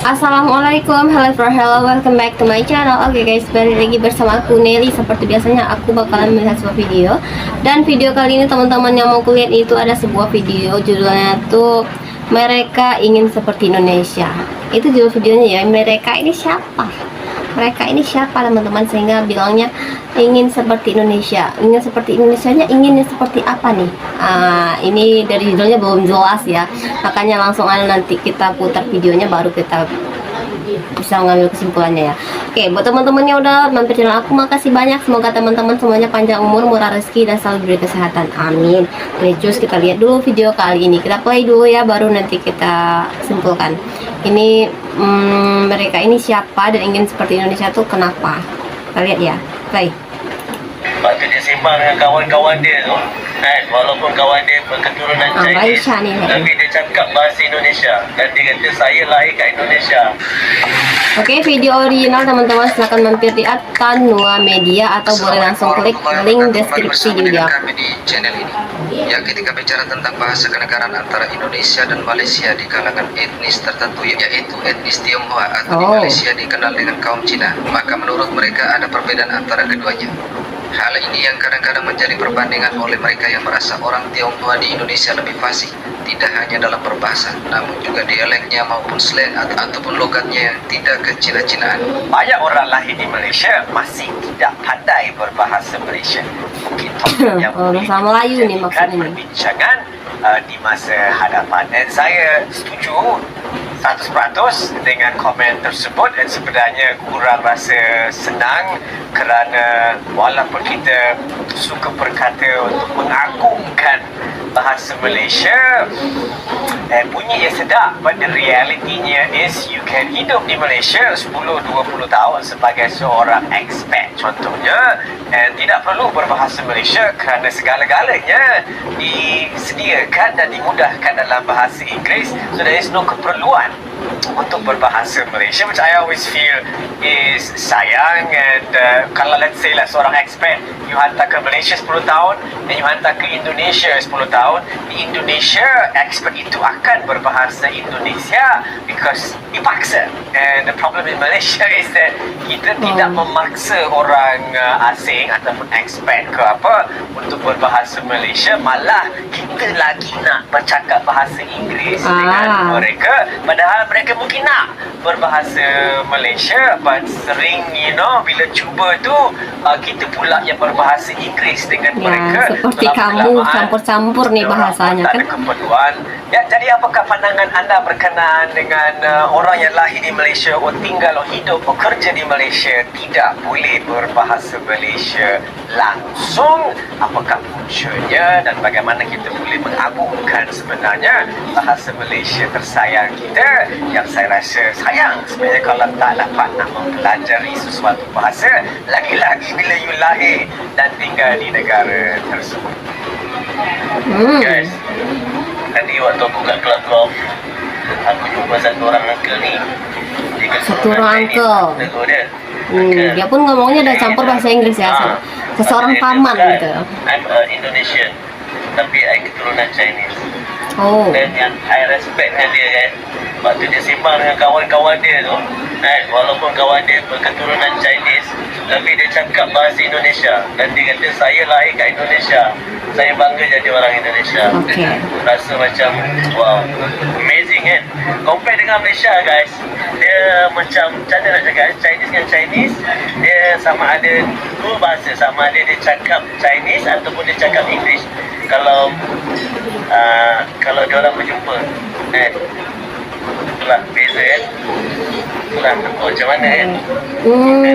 Assalamualaikum, welcome back to my channel. Oke guys, balik lagi bersama aku Nelly. Seperti biasanya aku bakalan melihat sebuah video. Dan video kali ini teman-teman yang mau kulihat itu ada sebuah video, judulnya tuh Mereka Ingin Seperti Indonesia. Itu judul videonya ya, mereka ini siapa? Mereka ini siapa teman-teman, sehingga bilangnya ingin seperti Indonesia. Ingin seperti Indonesianya, inginnya seperti apa nih? Ini dari judulnya belum jelas ya, makanya langsung aja nanti kita putar videonya baru kita bisa mengambil kesimpulannya ya. Oke, buat teman-teman yang udah mampir channel aku, makasih banyak. Semoga teman-teman semuanya panjang umur, murah rezeki, dan selalu diberi kesehatan, amin. Oke, cus, kita lihat dulu video kali ini. Kita play dulu ya, baru nanti kita simpulkan. Ini mereka ini siapa dan ingin seperti Indonesia tuh kenapa? Kita lihat ya, play. Waktu dia sembang dengan kawan-kawan dia tu, walaupun kawan dia berketurunan Chinese, tapi dia cakap bahasa Indonesia dan dia kata saya lahir kat Indonesia. Oke, video original teman-teman silahkan mampir di Tanua Media atau boleh langsung klik link deskripsi di video di channel ini. Ya, ketika bicara tentang bahasa kenegaraan antara Indonesia dan Malaysia di kalangan etnis tertentu, yaitu etnis Tionghoa atau di Malaysia dikenal dengan kaum Cina, maka menurut mereka ada perbedaan antara keduanya. Hal ini yang kadang-kadang menjadi perbandingan oleh mereka yang merasa orang Tionghoa di Indonesia lebih fasih, tidak hanya dalam berbahasa, namun juga dialeknya maupun slang ataupun logatnya yang tidak kecina-cinaan. Banyak orang lahir di Malaysia masih tidak pandai berbahasa Malaysia. Mungkin yang bahasa Melayu nih maksudnya. Perbincangan di masa hadapan, dan saya setuju 100% dengan komen tersebut, dan sebenarnya kurang rasa senang kerana walaupun kita suka berkata untuk mengagungkan bahasa Malaysia bunyinya sedap, but the reality-nya is you can hidup di Malaysia 10-20 tahun sebagai seorang expat contohnya, dan tidak perlu berbahasa Malaysia kerana segala-galanya disediakan dan dimudahkan dalam bahasa Inggeris, so there is no keperluan untuk berbahasa Malaysia, which I always feel is sayang. And kalau let's say lah seorang expat, you hantar ke Malaysia 10 tahun dan you hantar ke Indonesia 10 tahun, di Indonesia expat itu akan berbahasa Indonesia because dipaksa. And the problem in Malaysia is that kita tidak memaksa orang asing ataupun expat ke apa untuk berbahasa Malaysia, malah kita lagi nak bercakap bahasa Inggeris dengan mereka, padahal mereka mungkin nak berbahasa Malaysia, but sering bila cuba tu kita pula yang berbahasa Inggeris dengan mereka. Seperti kamu campur-campur nih bahasanya kan. Keperluan. Ya, jadi apakah pandangan anda berkenaan dengan orang yang lahir di Malaysia, tinggal, hidup, bekerja di Malaysia tidak boleh berbahasa Malaysia langsung? Apakah puncanya dan bagaimana kita boleh mengagungkan sebenarnya bahasa Malaysia tersayang kita, yang saya rasa sayang sebenarnya kalau tak dapat nak mempelajari sesuatu bahasa, lagi-lagi bila you lahir dan tinggal di negara tersebut. Guys, tadi waktu aku kat club golf, aku jumpa satu orang uncle ni. Satu orang uncle. Dia pun ngomongnya udah campur bahasa Inggris ya, seseorang paman gitu. I'm Indonesian, tapi I keturunan Chinese. Dan yang I respect dengan dia kan, waktu dia sembang dengan kawan-kawan dia tu, walaupun kawan dia berketurunan Chinese, tapi dia cakap bahasa Indonesia dan dia kata saya lahir kat Indonesia, saya bangga jadi orang Indonesia. Rasa macam wow, amazing kan. Compare dengan Malaysia guys, dia macam mana nak cakap, Chinese dengan Chinese, dia sama ada dua bahasa, sama ada dia cakap Chinese ataupun dia cakap English. Kalau dia orang berjumpa, itulah beza kan. Itulah macam mana kan.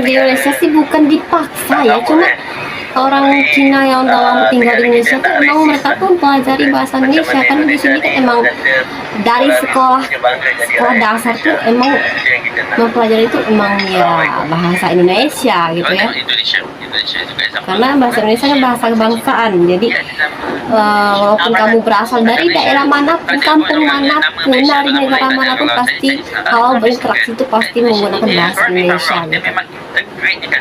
Di Indonesia sih bukan dipaksa ya, cuma orang Cina yang dalam tinggal di Indonesia tuh emang mereka tuh pelajari bahasa Indonesia, kan di sini kan emang dari sekolah dasar tuh emang mempelajari itu emang ya bahasa Indonesia gitu ya, karena bahasa Indonesia kan bahasa kebangsaan. Jadi walaupun kamu berasal dari daerah manapun, kampung manapun, dari negara manapun, pasti kalau berinteraksi itu pasti menggunakan bahasa Indonesia gitu. The Great juga.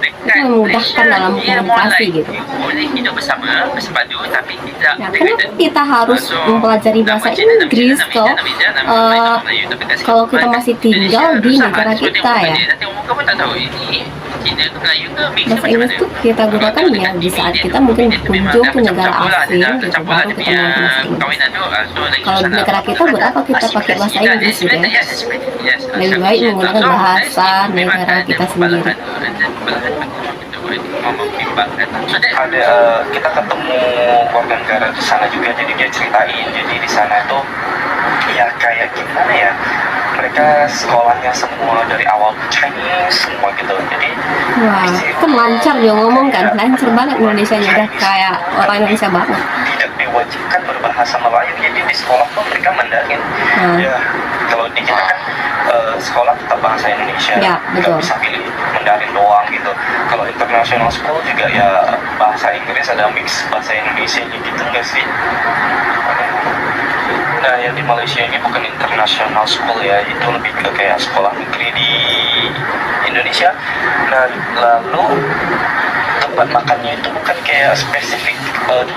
Dekat memudahkan dalam komunikasi gitu. Boleh hidup bersama, bersepadu tapi tidak Nah, kenapa kita harus mempelajari bahasa Inggris kalau kita masih tinggal di negara kita ya? Nanti umur kamu tak tahu ini Cina ke Melayu ke mix Bahasa Inggris tuh kita gunakan ya di saat kita mungkin berkunjung ke negara asing gitu, baru kita menggunakan bahasa Inggris. Kalau di negara kita berapa kita pakai bahasa Inggris gitu ya? Lebih baik menggunakan bahasa negara kita sendiri. Ada kita ketemu warga negara di sana juga, jadi dia ceritain, jadi di sana tuh ya kayak gimana ya, mereka sekolahnya semua dari awal Chinese semua gitu, jadi Wah, kan lancar dia ngomong kan, lancar banget Indonesianya, udah kayak orang Indonesia banget. tidak diwajibkan berbahasa Melayu, jadi di sekolah tuh mereka Mandarin. Ya kalau di kita kan sekolah tetap bahasa Indonesia, Ya, betul. nggak bisa pilih Mandarin doang gitu. Kalau international school juga ya bahasa Inggris ada mix bahasa Indonesia gitu nggak sih? Nah, yang di Malaysia ini bukan international school ya, itu lebih ke kayak sekolah negeri di Indonesia. Nah, lalu tempat makannya itu bukan kayak spesifik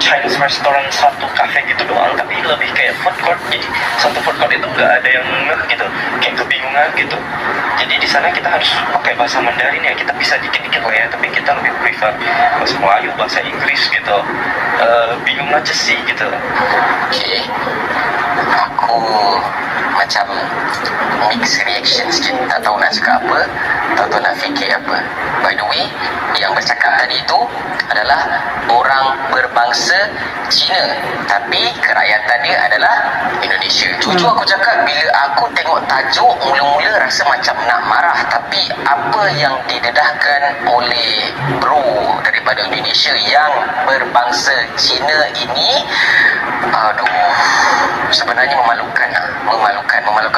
Chinese restaurant satu cafe gitu doang, tapi lebih kayak food court. Jadi satu food court itu nggak ada yang gitu, kayak kebingungan gitu. Jadi di sana kita harus pakai bahasa Mandarin ya, kita bisa dikit-dikit lah ya, tapi kita lebih prefer bahasa Melayu, bahasa Inggris gitu. Bingung aja sih gitu. Okay, aku macam mixed reaction sikit, tak tahu nak cakap apa, tak tahu nak fikir apa. By the way, yang bercakap tadi itu adalah orang berbangsa Cina, tapi kerakyatan dia adalah Indonesia. Jujur aku cakap, bila aku tengok tajuk, mula-mula rasa macam nak marah, tapi apa yang didedahkan oleh bro daripada Indonesia yang berbangsa Cina ini, aduh, sebenarnya memalukan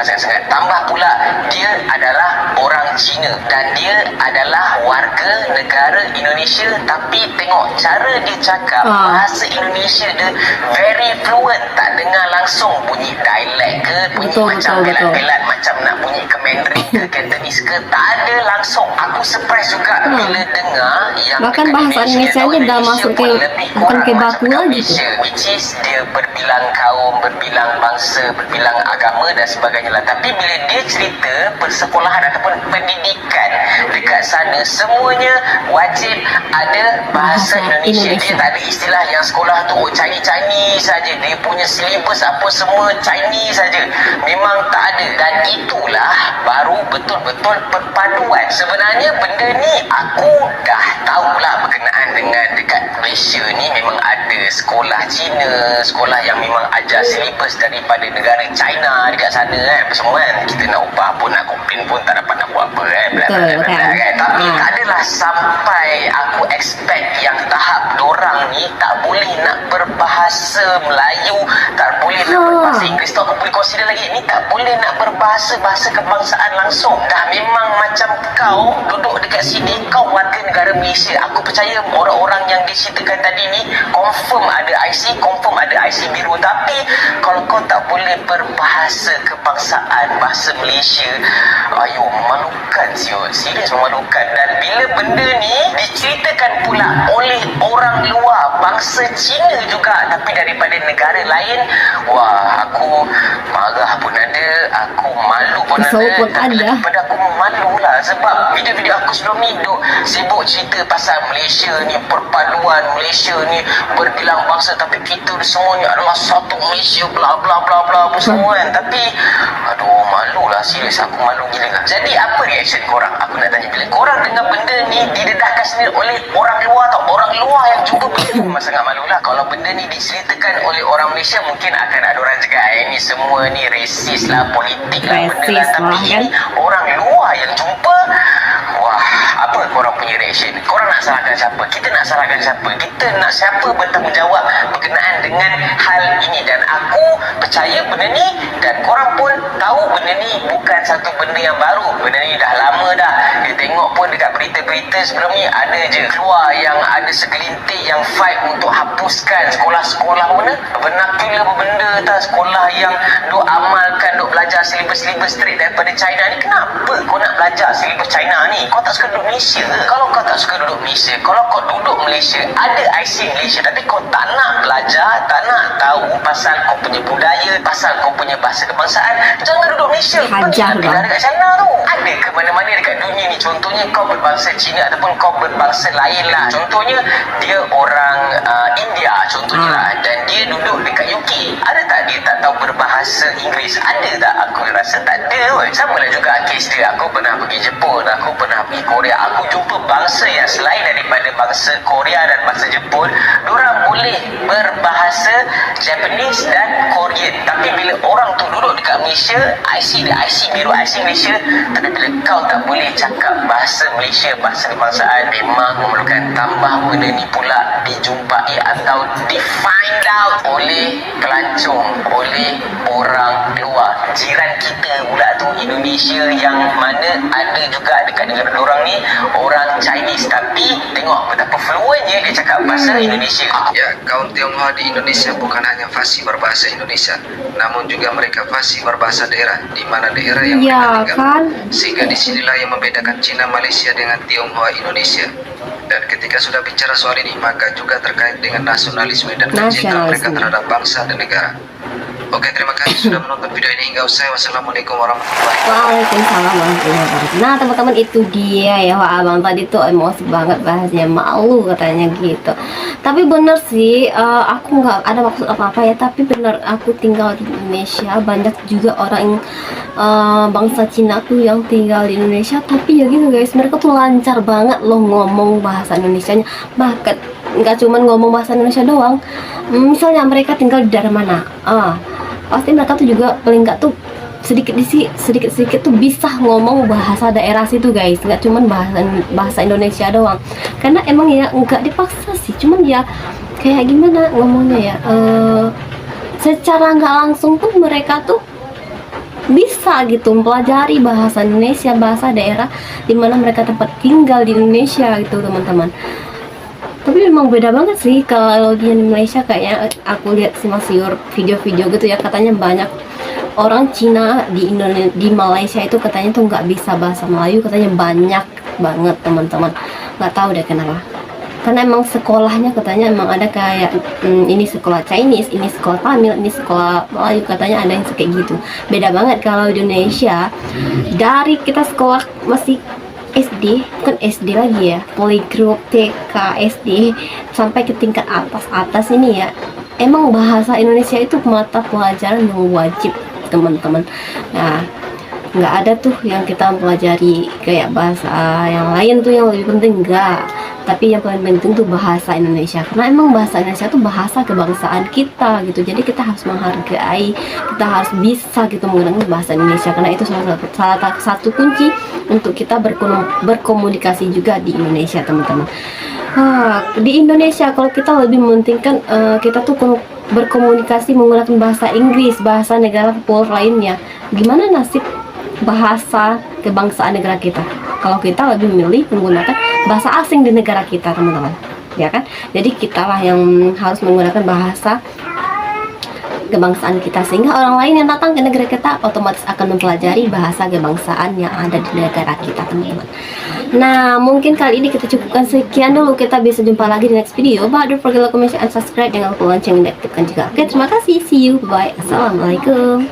sangat-sangat. Tambah pula dia adalah orang Cina dan dia adalah warga negara Indonesia, tapi tengok cara dia cakap bahasa Indonesia dia very fluent, tak dengar langsung bunyi dialek ke, bunyi macam pelat-pelat macam nak bunyi ke Mandarin ke Cantonese ke, tak ada langsung. Aku surprise juga bila dengar yang bahkan dekat bahasa Indonesia nya dah masuk ke bukan ke baku lagi tu. Which is dia berbilang kaum, berbilang bangsa, berbilang agama dan sebagainya lah. Tapi bila dia cerita persekolahan ataupun pendidikan dekat sana, semuanya wajib ada bahasa Indonesia. Dia tak ada istilah yang sekolah tu Chinese saja, dia punya silibus apa semua Chinese saja, memang tak ada. Dan itulah baru betul-betul perpaduan. Sebenarnya benda ni aku dah tahulah berkenaan dengan dekat Malaysia ni memang ada sekolah Cina, sekolah yang memang ajar silibus daripada negara China dekat sana kan, apa semua kan. Kita nak ubah pun, nak komplain pun tak dapat nak buat apa kan, kan. Tapi tak adalah sampai aku expect yang tahap dorang ni tak boleh nak berbahasa Melayu, tak boleh nak berbahasa Inggeris. Tu aku boleh consider lagi, ni tak boleh nak berbahasa kebangsaan langsung. Dah memang macam kau duduk dekat sini, kau warga negara Malaysia, aku percaya orang-orang yang diceritakan tadi ni confirm ada IC, confirm ada IC biru. Tapi kalau kau tak boleh berbahasa kebangsaan, bahasa Malaysia, ayo, memalukan siut, serius memalukan. Dan bila benda ni diceritakan pula oleh orang luar, bangsa Cina juga, tapi daripada negara lain, wah, aku marah pun ada, aku malu pun Kesal ada. pun Tapi ada. daripada aku malu lah, sebab video-video aku sebelum ni duk sibuk cerita pasal Malaysia ni, perpaduan Malaysia ni, berbilang bangsa, tapi kita semuanya adalah satu Malaysia, bla bla bla bla apa semua kan. Tapi aduh, malu lah, serius aku malu gila lah. Jadi apa reaction korang? Aku nak tanya, bila korang dengar benda ni didedahkan sendiri oleh orang luar tau, orang luar yang jumpa benda ni, memang sangat malu lah. Kalau benda ni diceritakan oleh orang Malaysia, mungkin akan ada orang cakap ni semua ni racist lah, politik lah, benda lah. Tapi ini orang luar yang jumpa, wah, Apa korang punya reaction? Korang nak salahkan siapa? Kita nak salahkan siapa? Kita nak siapa bertanggungjawab berkenaan dengan hal ini? Dan aku percaya benda ni, dan korang pun tahu benda ni bukan satu benda yang baru. Benda ni dah lama dah. Kita tengok pun dekat berita-berita sebelum ni ada je keluar yang ada segelintir yang fight untuk hapuskan sekolah-sekolah mana vernacular benda tak, sekolah yang duk amalkan, duk belajar silibus-silibus straight daripada China ni. Kenapa kau nak belajar silibus China ni? Kau tak suka duduk Malaysia ke? Kalau kau tak suka duduk Malaysia, kalau kau duduk Malaysia, ada IC Malaysia, tapi kau tak nak belajar, tak nak tahu pasal kau punya budaya, pasal kau punya bahasa kebangsaan, jangan duduk Malaysia. Hajar Pergi lah. dekat China tu. Ada ke mana-mana dekat dunia ni? Contohnya kau berbangsa Cina ataupun kau berbangsa lain lah. Contohnya dia orang India contohnya lah, dan dia duduk dekat UK. Ada tak dia tak tahu berbahasa Inggeris? Ada tak? Aku rasa tak ada pun. Sama lah juga kes dia. Aku pernah pergi Jepun, aku pernah pergi Korea. Aku jumpa bangsa yang selain daripada bangsa Korea dan bangsa Jepun. Diorang boleh berbahasa Japanese dan Korean. Tapi bila orang tu duduk dekat Malaysia, IC dia IC biru, IC Malaysia. Tapi bila kau tak boleh cakap bahasa Malaysia, bahasa kebangsaan, memang memerlukan tambah benda ni pula dijumpai atau di-find out oleh pelancong, oleh orang luar. Jiran kita pula tu Indonesia, yang mana ada juga dekat negara orang ni orang Chinese, tapi tengok betapa fluentnya dia cakap bahasa Indonesia. Ya, kaum Tionghoa di Indonesia bukan hanya fasih berbahasa Indonesia, namun juga mereka fasih berbahasa daerah, di mana daerah yang Ya, mereka tinggal. kan? Sehingga disinilah yang membedakan Cina Malaysia dengan Tionghoa Indonesia. Dan ketika sudah bicara soal ini, maka juga terkait dengan nasionalisme dan kecintaan mereka Nasionalisme. terhadap bangsa dan negara. Oke, terima kasih sudah menonton video ini hingga usai. Wassalamualaikum warahmatullahi wabarakatuh. Waalaikumsalam warahmatullahi wabarakatuh. Nah teman-teman, itu dia ya, Wak Abang tadi tuh emosi banget bahasnya, malu katanya gitu. Tapi bener sih, aku nggak ada maksud apa-apa ya, tapi bener aku tinggal di Indonesia, banyak juga orang yang bangsa Cina tuh yang tinggal di Indonesia, tapi ya gitu guys, mereka tuh lancar banget loh ngomong bahasa Indonesianya. Bahkan nggak cuman ngomong bahasa Indonesia doang, misalnya mereka tinggal di daerah mana, pasti mereka tuh juga paling nggak tuh sedikit tuh bisa ngomong bahasa daerah situ guys, nggak cuman bahasa Indonesia doang. Karena emang ya nggak dipaksa sih, cuman ya kayak gimana ngomongnya ya, secara nggak langsung tuh mereka tuh bisa gitu mempelajari bahasa Indonesia, bahasa daerah dimana mereka tempat tinggal di Indonesia gitu teman-teman. Tapi memang beda banget sih kalau di Malaysia. Kayaknya aku lihat sih Siur video-video gitu ya, katanya banyak orang Cina di Malaysia itu katanya tuh nggak bisa bahasa Melayu, katanya banyak banget teman-teman. Nggak tahu deh kenapa, karena emang sekolahnya katanya emang ada kayak ini sekolah Chinese, ini sekolah Tamil, ini sekolah Melayu, katanya ada yang kayak gitu. Beda banget kalau di Indonesia, dari kita sekolah masih SD, bukan SD lagi ya, playgroup, TK, SD, sampai ke tingkat atas ini ya, emang bahasa Indonesia itu mata pelajaran yang wajib teman-teman. Nah, nggak ada tuh yang kita pelajari kayak bahasa yang lain tuh yang lebih penting, enggak. Tapi yang paling penting tuh bahasa Indonesia, karena emang bahasa Indonesia tuh bahasa kebangsaan kita gitu. Jadi kita harus menghargai, kita harus bisa gitu menggunakan bahasa Indonesia, karena itu salah satu kunci untuk kita berkomunikasi juga di Indonesia teman-teman. Di Indonesia kalau kita lebih mementingkan kita tuh berkomunikasi menggunakan bahasa Inggris, bahasa negara populer lainnya, gimana nasib bahasa kebangsaan negara kita kalau kita lebih memilih menggunakan bahasa asing di negara kita teman-teman, ya kan? Jadi kitalah yang harus menggunakan bahasa kebangsaan kita, sehingga orang lain yang datang ke negara kita otomatis akan mempelajari bahasa kebangsaan yang ada di negara kita teman-teman. Nah, mungkin kali ini kita cukupkan sekian dulu, kita bisa jumpa lagi di next video. Don't forget like, comment, share, and subscribe, jangan lupa lonceng dan aktifkan juga. Oke, terima kasih, see you, bye, assalamualaikum.